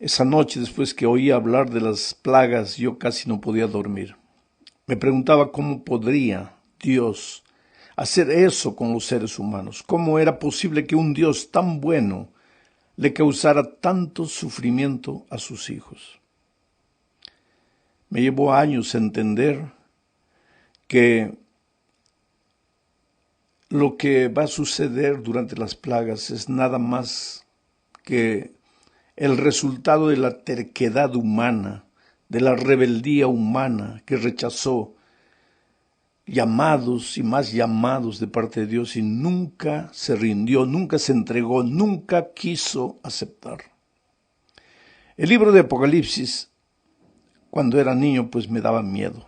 Esa noche, después que oí hablar de las plagas, yo casi no podía dormir. Me preguntaba cómo podría Dios hacer eso con los seres humanos. ¿Cómo era posible que un Dios tan bueno le causara tanto sufrimiento a sus hijos? Me llevó años entender que lo que va a suceder durante las plagas es nada más que el resultado de la terquedad humana, de la rebeldía humana que rechazó llamados y más llamados de parte de Dios y nunca se rindió, nunca se entregó, nunca quiso aceptar. El libro de Apocalipsis, cuando era niño, pues me daba miedo.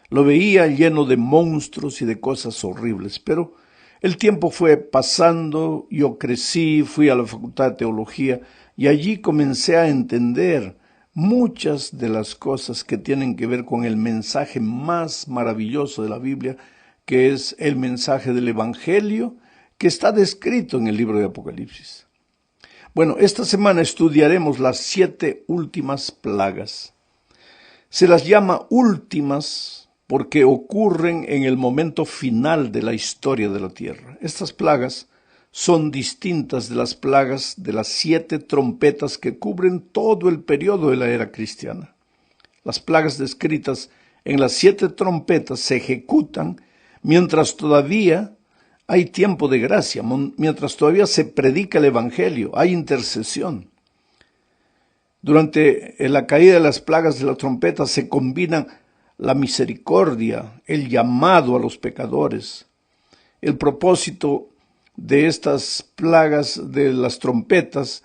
Lo veía lleno de monstruos y de cosas horribles, pero el tiempo fue pasando, yo crecí, fui a la Facultad de Teología y allí comencé a entender muchas de las cosas que tienen que ver con el mensaje más maravilloso de la Biblia, que es el mensaje del Evangelio que está descrito en el libro de Apocalipsis. Bueno, esta semana estudiaremos las 7 últimas plagas. Se las llama últimas porque ocurren en el momento final de la historia de la tierra. Estas plagas son distintas de las plagas de las 7 trompetas que cubren todo el periodo de la era cristiana. Las plagas descritas en las 7 trompetas se ejecutan mientras todavía hay tiempo de gracia, mientras todavía se predica el Evangelio, hay intercesión. Durante la caída de las plagas de la trompeta se combinan la misericordia, el llamado a los pecadores. El propósito de estas plagas de las trompetas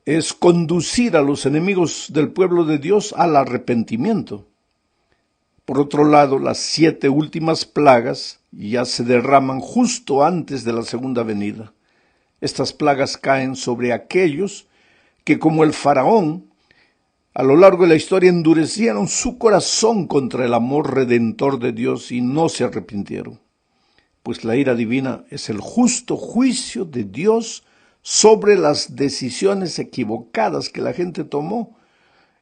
es conducir a los enemigos del pueblo de Dios al arrepentimiento. Por otro lado, las 7 últimas plagas ya se derraman justo antes de la segunda venida. Estas plagas caen sobre aquellos que, como el faraón, a lo largo de la historia endurecieron su corazón contra el amor redentor de Dios y no se arrepintieron. Pues la ira divina es el justo juicio de Dios sobre las decisiones equivocadas que la gente tomó,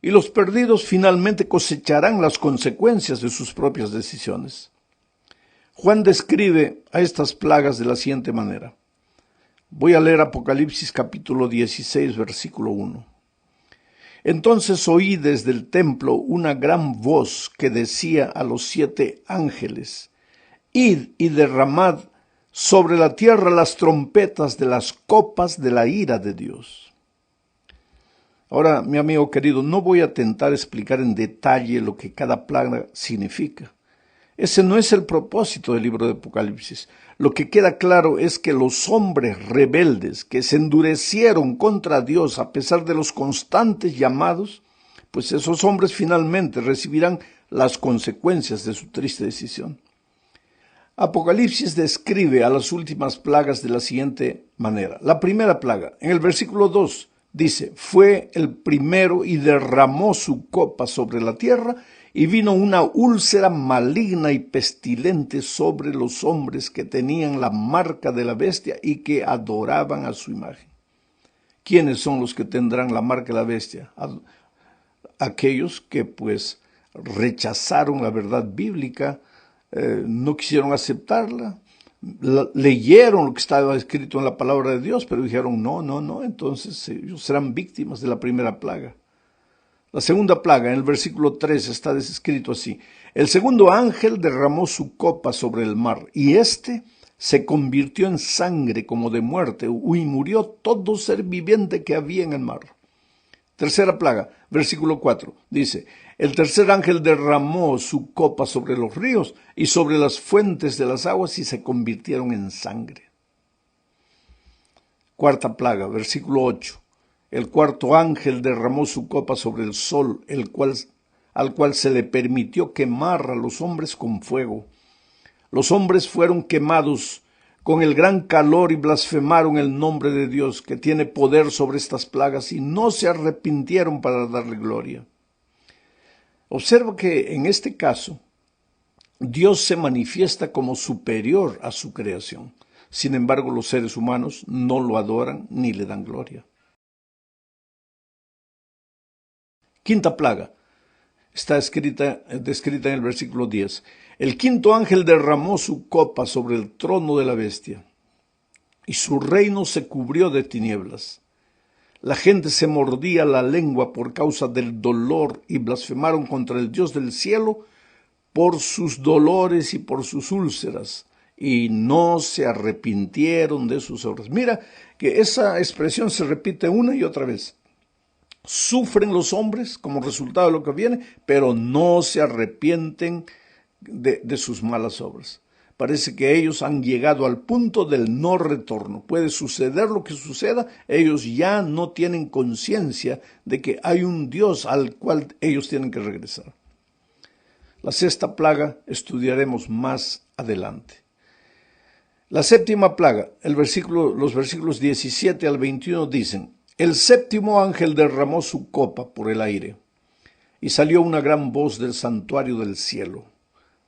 y los perdidos finalmente cosecharán las consecuencias de sus propias decisiones. Juan describe a estas plagas de la siguiente manera. Voy a leer Apocalipsis capítulo 16, versículo 1. Entonces oí desde el templo una gran voz que decía a los 7 ángeles, id y derramad sobre la tierra las trompetas de las copas de la ira de Dios. Ahora, mi amigo querido, no voy a tentar explicar en detalle lo que cada plaga significa. Ese no es el propósito del libro de Apocalipsis. Lo que queda claro es que los hombres rebeldes que se endurecieron contra Dios a pesar de los constantes llamados, pues esos hombres finalmente recibirán las consecuencias de su triste decisión. Apocalipsis describe a las últimas plagas de la siguiente manera. La primera plaga, en el versículo 2, dice, fue el primero y derramó su copa sobre la tierra, y vino una úlcera maligna y pestilente sobre los hombres que tenían la marca de la bestia y que adoraban a su imagen. ¿Quiénes son los que tendrán la marca de la bestia? Aquellos que pues rechazaron la verdad bíblica, no quisieron aceptarla, leyeron lo que estaba escrito en la palabra de Dios, pero dijeron no, entonces ellos serán víctimas de la primera plaga. La segunda plaga, en el versículo 3, está descrito así. El segundo ángel derramó su copa sobre el mar, y éste se convirtió en sangre como de muerte, y murió todo ser viviente que había en el mar. Tercera plaga, versículo 4, dice, el tercer ángel derramó su copa sobre los ríos y sobre las fuentes de las aguas, y se convirtieron en sangre. Cuarta plaga, versículo 8. El cuarto ángel derramó su copa sobre el sol, al cual se le permitió quemar a los hombres con fuego. Los hombres fueron quemados con el gran calor y blasfemaron el nombre de Dios, que tiene poder sobre estas plagas, y no se arrepintieron para darle gloria. Observa que en este caso, Dios se manifiesta como superior a su creación. Sin embargo, los seres humanos no lo adoran ni le dan gloria. Quinta plaga está descrita en el versículo 10. El quinto ángel derramó su copa sobre el trono de la bestia, y su reino se cubrió de tinieblas. La gente se mordía la lengua por causa del dolor y blasfemaron contra el Dios del cielo por sus dolores y por sus úlceras, y no se arrepintieron de sus obras. Mira que esa expresión se repite una y otra vez. Sufren los hombres como resultado de lo que viene, pero no se arrepienten de sus malas obras. Parece que ellos han llegado al punto del no retorno. Puede suceder lo que suceda, ellos ya no tienen conciencia de que hay un Dios al cual ellos tienen que regresar. La sexta plaga estudiaremos más adelante. La séptima plaga, los versículos 17 al 21 dicen: el séptimo ángel derramó su copa por el aire, y salió una gran voz del santuario del cielo,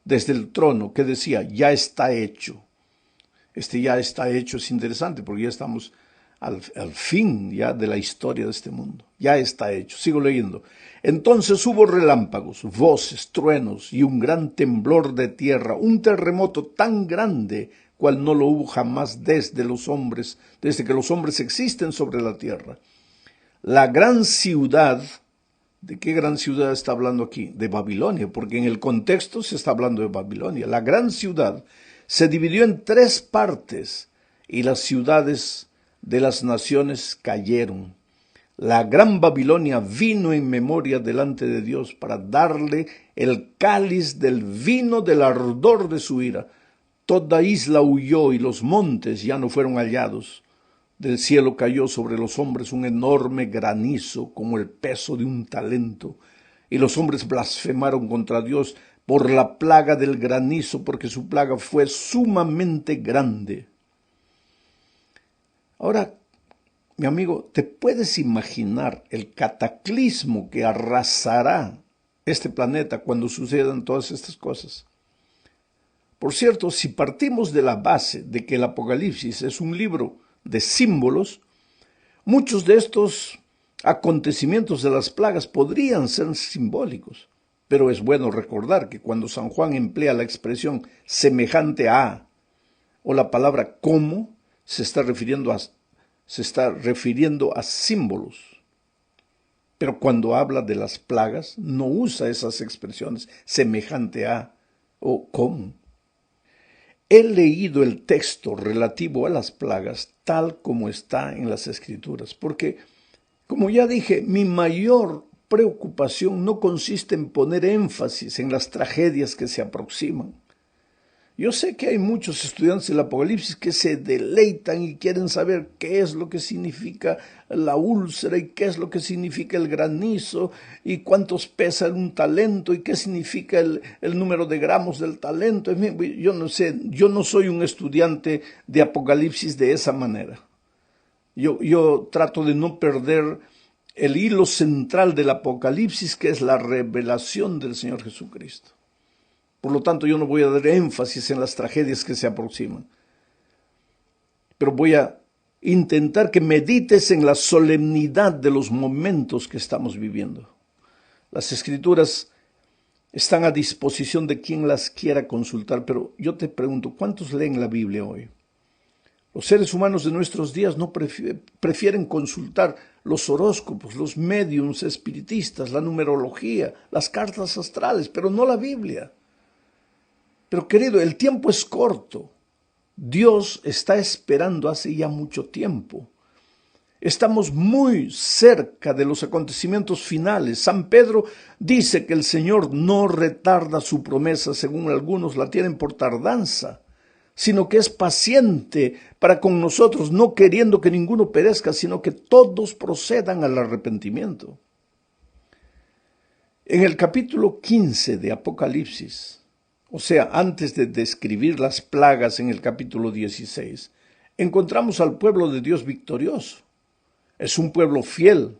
desde el trono, que decía: ya está hecho. Este ya está hecho es interesante porque ya estamos al fin ya de la historia de este mundo. Ya está hecho. Sigo leyendo. Entonces hubo relámpagos, voces, truenos y un gran temblor de tierra, un terremoto tan grande cual no lo hubo jamás desde que los hombres existen sobre la tierra. La gran ciudad, ¿de qué gran ciudad está hablando aquí? De Babilonia, porque en el contexto se está hablando de Babilonia. La gran ciudad se dividió en 3 partes y las ciudades de las naciones cayeron. La gran Babilonia vino en memoria delante de Dios para darle el cáliz del vino del ardor de su ira. Toda isla huyó y los montes ya no fueron hallados. Del cielo cayó sobre los hombres un enorme granizo como el peso de un talento, y los hombres blasfemaron contra Dios por la plaga del granizo, porque su plaga fue sumamente grande. Ahora, mi amigo, ¿te puedes imaginar el cataclismo que arrasará este planeta cuando sucedan todas estas cosas? Por cierto, si partimos de la base de que el Apocalipsis es un libro de símbolos, muchos de estos acontecimientos de las plagas podrían ser simbólicos, pero es bueno recordar que cuando San Juan emplea la expresión semejante a o la palabra como, se está refiriendo a símbolos. Pero cuando habla de las plagas, no usa esas expresiones semejante a o como. He leído el texto relativo a las plagas tal como está en las Escrituras, porque, como ya dije, mi mayor preocupación no consiste en poner énfasis en las tragedias que se aproximan. Yo sé que hay muchos estudiantes del Apocalipsis que se deleitan y quieren saber qué es lo que significa la úlcera y qué es lo que significa el granizo y cuántos pesa un talento y qué significa el número de gramos del talento. Yo no sé, yo no soy un estudiante de Apocalipsis de esa manera. Yo trato de no perder el hilo central del Apocalipsis, que es la revelación del Señor Jesucristo. Por lo tanto, yo no voy a dar énfasis en las tragedias que se aproximan, pero voy a intentar que medites en la solemnidad de los momentos que estamos viviendo. Las Escrituras están a disposición de quien las quiera consultar, pero yo te pregunto, ¿cuántos leen la Biblia hoy? Los seres humanos de nuestros días no prefieren consultar los horóscopos, los médiums espiritistas, la numerología, las cartas astrales, pero no la Biblia. Pero querido, el tiempo es corto. Dios está esperando hace ya mucho tiempo. Estamos muy cerca de los acontecimientos finales. San Pedro dice que el Señor no retarda su promesa, según algunos la tienen por tardanza, sino que es paciente para con nosotros, no queriendo que ninguno perezca, sino que todos procedan al arrepentimiento. En el capítulo 15 de Apocalipsis, o sea, antes de describir las plagas en el capítulo 16, encontramos al pueblo de Dios victorioso. Es un pueblo fiel,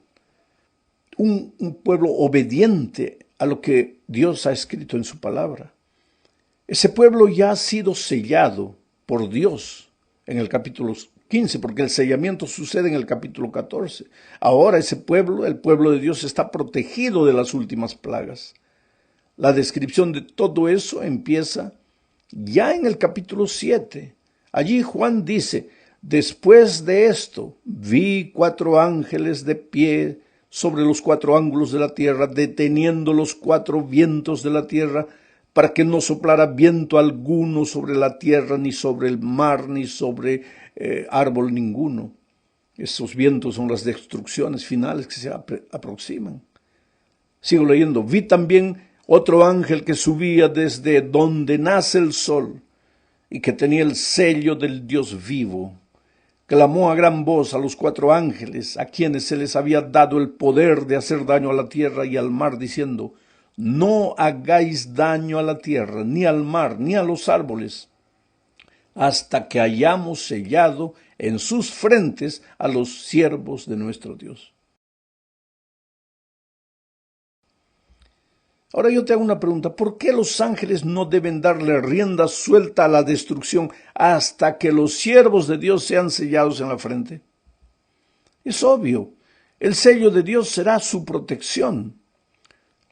un pueblo obediente a lo que Dios ha escrito en su palabra. Ese pueblo ya ha sido sellado por Dios en el capítulo 15, porque el sellamiento sucede en el capítulo 14. Ahora ese pueblo, el pueblo de Dios, está protegido de las últimas plagas. La descripción de todo eso empieza ya en el capítulo 7. Allí Juan dice: después de esto vi 4 ángeles de pie sobre los 4 ángulos de la tierra, deteniendo los 4 vientos de la tierra, para que no soplara viento alguno sobre la tierra, ni sobre el mar, ni sobre árbol ninguno. Esos vientos son las destrucciones finales que se aproximan. Sigo leyendo. Vi también otro ángel que subía desde donde nace el sol y que tenía el sello del Dios vivo. Clamó a gran voz a los 4 ángeles, a quienes se les había dado el poder de hacer daño a la tierra y al mar, diciendo: no hagáis daño a la tierra, ni al mar, ni a los árboles, hasta que hayamos sellado en sus frentes a los siervos de nuestro Dios. Ahora yo te hago una pregunta: ¿por qué los ángeles no deben darle rienda suelta a la destrucción hasta que los siervos de Dios sean sellados en la frente? Es obvio, el sello de Dios será su protección.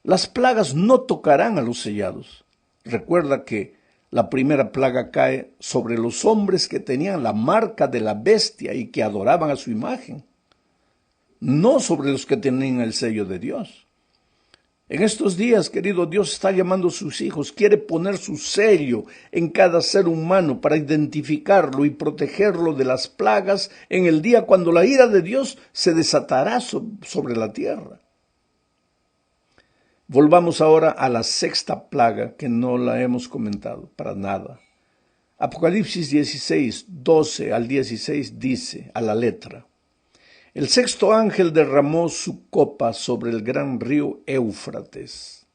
Las plagas no tocarán a los sellados. Recuerda que la primera plaga cae sobre los hombres que tenían la marca de la bestia y que adoraban a su imagen, no sobre los que tenían el sello de Dios. En estos días, querido, Dios está llamando a sus hijos, quiere poner su sello en cada ser humano para identificarlo y protegerlo de las plagas en el día cuando la ira de Dios se desatará sobre la tierra. Volvamos ahora a la 6ª plaga, que no la hemos comentado para nada. Apocalipsis 16, 12 al 16 dice a la letra: el 6º ángel derramó su copa sobre el gran río Éufrates.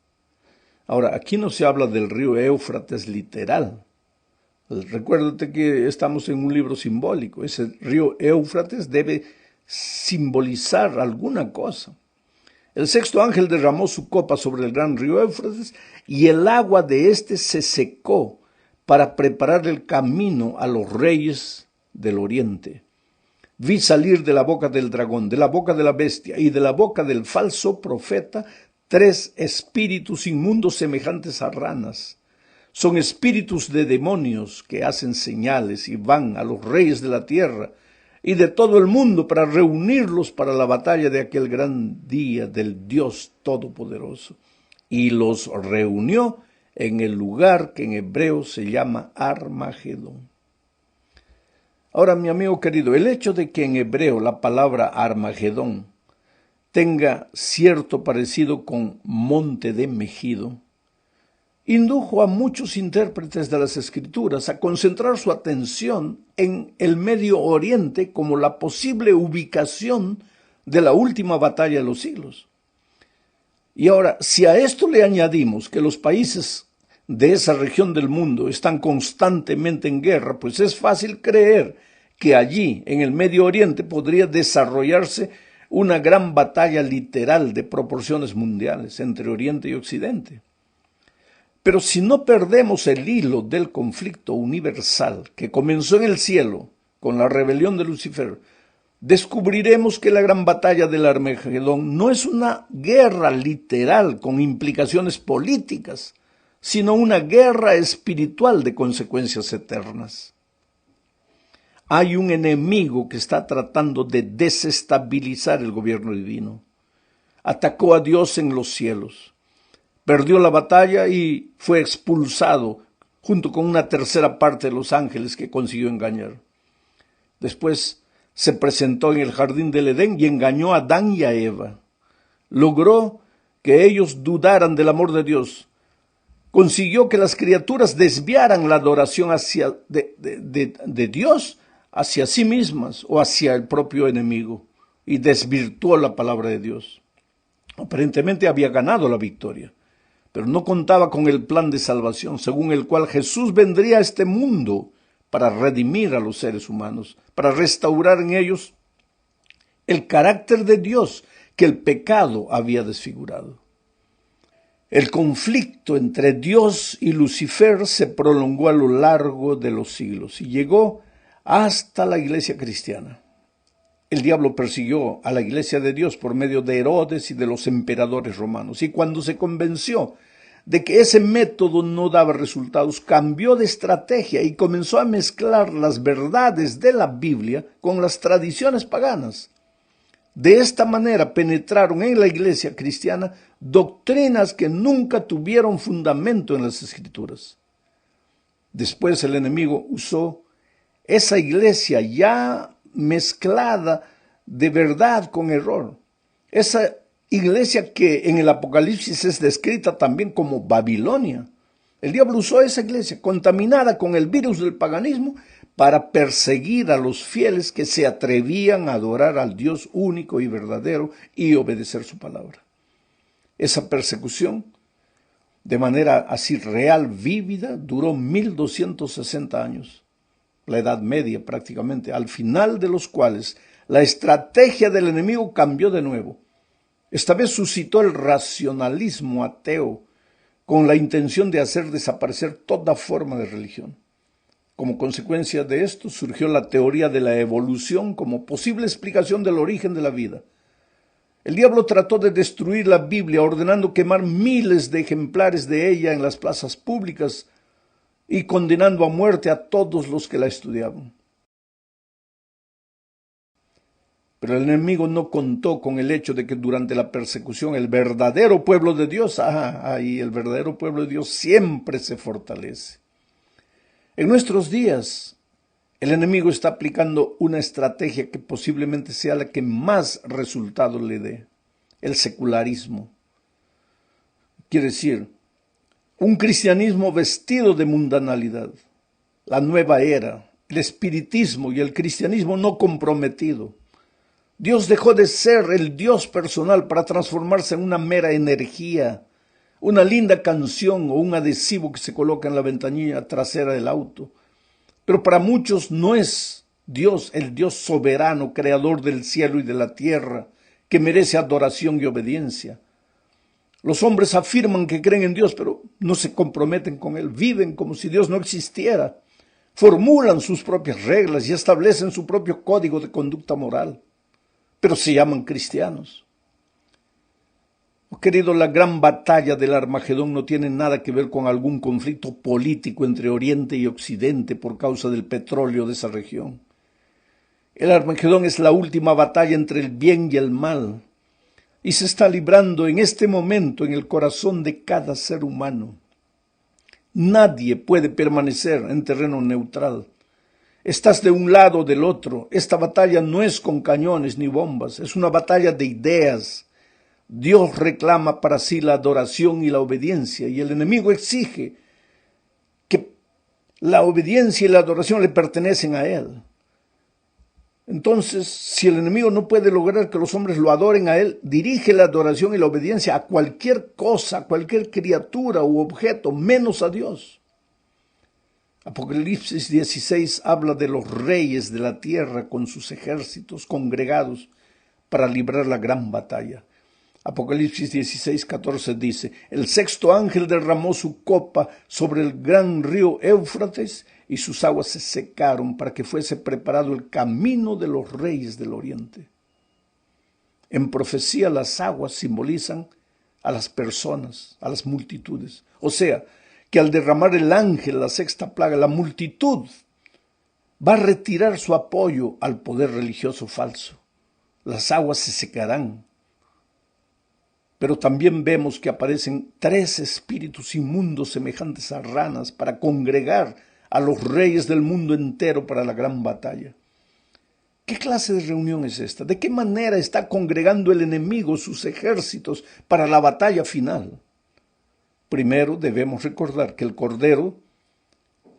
Ahora, aquí no se habla del río Éufrates literal. Recuérdate que estamos en un libro simbólico. Ese río Éufrates debe simbolizar alguna cosa. El 6º ángel derramó su copa sobre el gran río Éufrates y el agua de éste se secó para preparar el camino a los reyes del oriente. Vi salir de la boca del dragón, de la boca de la bestia y de la boca del falso profeta 3 espíritus inmundos semejantes a ranas. Son espíritus de demonios que hacen señales y van a los reyes de la tierra y de todo el mundo para reunirlos para la batalla de aquel gran día del Dios Todopoderoso. Y los reunió en el lugar que en hebreo se llama Armagedón. Ahora, mi amigo querido, el hecho de que en hebreo la palabra Armagedón tenga cierto parecido con monte de Megido, indujo a muchos intérpretes de las Escrituras a concentrar su atención en el Medio Oriente como la posible ubicación de la última batalla de los siglos. Y ahora, si a esto le añadimos que los países de esa región del mundo están constantemente en guerra, pues es fácil creer que allí, en el Medio Oriente, podría desarrollarse una gran batalla literal de proporciones mundiales entre Oriente y Occidente. Pero si no perdemos el hilo del conflicto universal que comenzó en el cielo con la rebelión de Lucifer, descubriremos que la gran batalla del Armagedón no es una guerra literal con implicaciones políticas, sino una guerra espiritual de consecuencias eternas. Hay un enemigo que está tratando de desestabilizar el gobierno divino. Atacó a Dios en los cielos. Perdió la batalla y fue expulsado junto con una tercera parte de los ángeles que consiguió engañar. Después se presentó en el jardín del Edén y engañó a Adán y a Eva. Logró que ellos dudaran del amor de Dios. Consiguió que las criaturas desviaran la adoración de Dios hacia sí mismas o hacia el propio enemigo y desvirtuó la palabra de Dios. Aparentemente había ganado la victoria, pero no contaba con el plan de salvación, según el cual Jesús vendría a este mundo para redimir a los seres humanos, para restaurar en ellos el carácter de Dios que el pecado había desfigurado. El conflicto entre Dios y Lucifer se prolongó a lo largo de los siglos y llegó hasta la iglesia cristiana. El diablo persiguió a la iglesia de Dios por medio de Herodes y de los emperadores romanos. Y cuando se convenció de que ese método no daba resultados, cambió de estrategia y comenzó a mezclar las verdades de la Biblia con las tradiciones paganas. De esta manera penetraron en la iglesia cristiana doctrinas que nunca tuvieron fundamento en las Escrituras. Después el enemigo usó esa iglesia ya mezclada de verdad con error. Esa iglesia que en el Apocalipsis es descrita también como Babilonia. El diablo usó esa iglesia contaminada con el virus del paganismo para perseguir a los fieles que se atrevían a adorar al Dios único y verdadero y obedecer su palabra. Esa persecución, de manera así real, vívida, duró 1260 años, la Edad Media prácticamente, al final de los cuales la estrategia del enemigo cambió de nuevo. Esta vez suscitó el racionalismo ateo con la intención de hacer desaparecer toda forma de religión. Como consecuencia de esto surgió la teoría de la evolución como posible explicación del origen de la vida. El diablo trató de destruir la Biblia ordenando quemar miles de ejemplares de ella en las plazas públicas y condenando a muerte a todos los que la estudiaban. Pero el enemigo no contó con el hecho de que durante la persecución el verdadero pueblo de Dios, el verdadero pueblo de Dios siempre se fortalece. En nuestros días, el enemigo está aplicando una estrategia que posiblemente sea la que más resultados le dé: el secularismo. Quiere decir, un cristianismo vestido de mundanalidad, la nueva era, el espiritismo y el cristianismo no comprometido. Dios dejó de ser el Dios personal para transformarse en una mera energía, una linda canción o un adhesivo que se coloca en la ventanilla trasera del auto. Pero para muchos no es Dios el Dios soberano, creador del cielo y de la tierra, que merece adoración y obediencia. Los hombres afirman que creen en Dios, pero no se comprometen con Él. Viven como si Dios no existiera. Formulan sus propias reglas y establecen su propio código de conducta moral, pero se llaman cristianos. Querido, la gran batalla del Armagedón no tiene nada que ver con algún conflicto político entre Oriente y Occidente por causa del petróleo de esa región. El Armagedón es la última batalla entre el bien y el mal, y se está librando en este momento en el corazón de cada ser humano. Nadie puede permanecer en terreno neutral. Estás de un lado o del otro. Esta batalla no es con cañones ni bombas, es una batalla de ideas. Dios reclama para sí la adoración y la obediencia, y el enemigo exige que la obediencia y la adoración le pertenecen a él. Entonces, si el enemigo no puede lograr que los hombres lo adoren a él, dirige la adoración y la obediencia a cualquier cosa, a cualquier criatura u objeto, menos a Dios. Apocalipsis 16 habla de los reyes de la tierra con sus ejércitos congregados para librar la gran batalla. Apocalipsis 16:14 dice: el sexto ángel derramó su copa sobre el gran río Éufrates y sus aguas se secaron para que fuese preparado el camino de los reyes del oriente. En profecía las aguas simbolizan a las personas, a las multitudes. O sea, que al derramar el ángel la sexta plaga, la multitud va a retirar su apoyo al poder religioso falso. Las aguas se secarán. Pero también vemos que aparecen 3 espíritus inmundos semejantes a ranas para congregar a los reyes del mundo entero para la gran batalla. ¿Qué clase de reunión es esta? ¿De qué manera está congregando el enemigo sus ejércitos para la batalla final? Primero debemos recordar que el Cordero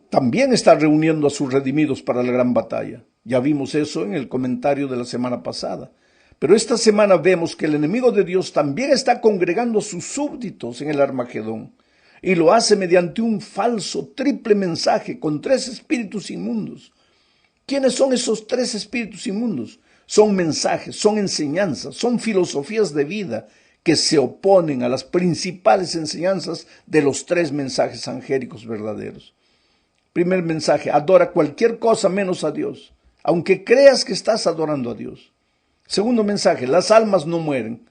también está reuniendo a sus redimidos para la gran batalla. Ya vimos eso en el comentario de la semana pasada. Pero esta semana vemos que el enemigo de Dios también está congregando a sus súbditos en el Armagedón. Y lo hace mediante un falso triple mensaje con 3 espíritus inmundos. ¿Quiénes son esos 3 espíritus inmundos? Son mensajes, son enseñanzas, son filosofías de vida que se oponen a las principales enseñanzas de los 3 mensajes angélicos verdaderos. Primer mensaje, adora cualquier cosa menos a Dios, aunque creas que estás adorando a Dios. Segundo mensaje, las almas no mueren,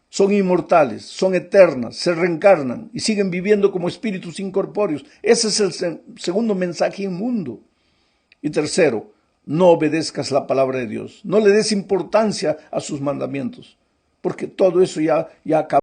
son inmortales, son eternas, se reencarnan y siguen viviendo como espíritus incorpóreos. Ese es el segundo mensaje inmundo. Y tercero, no obedezcas la palabra de Dios, no le des importancia a sus mandamientos, porque todo eso ya acabó.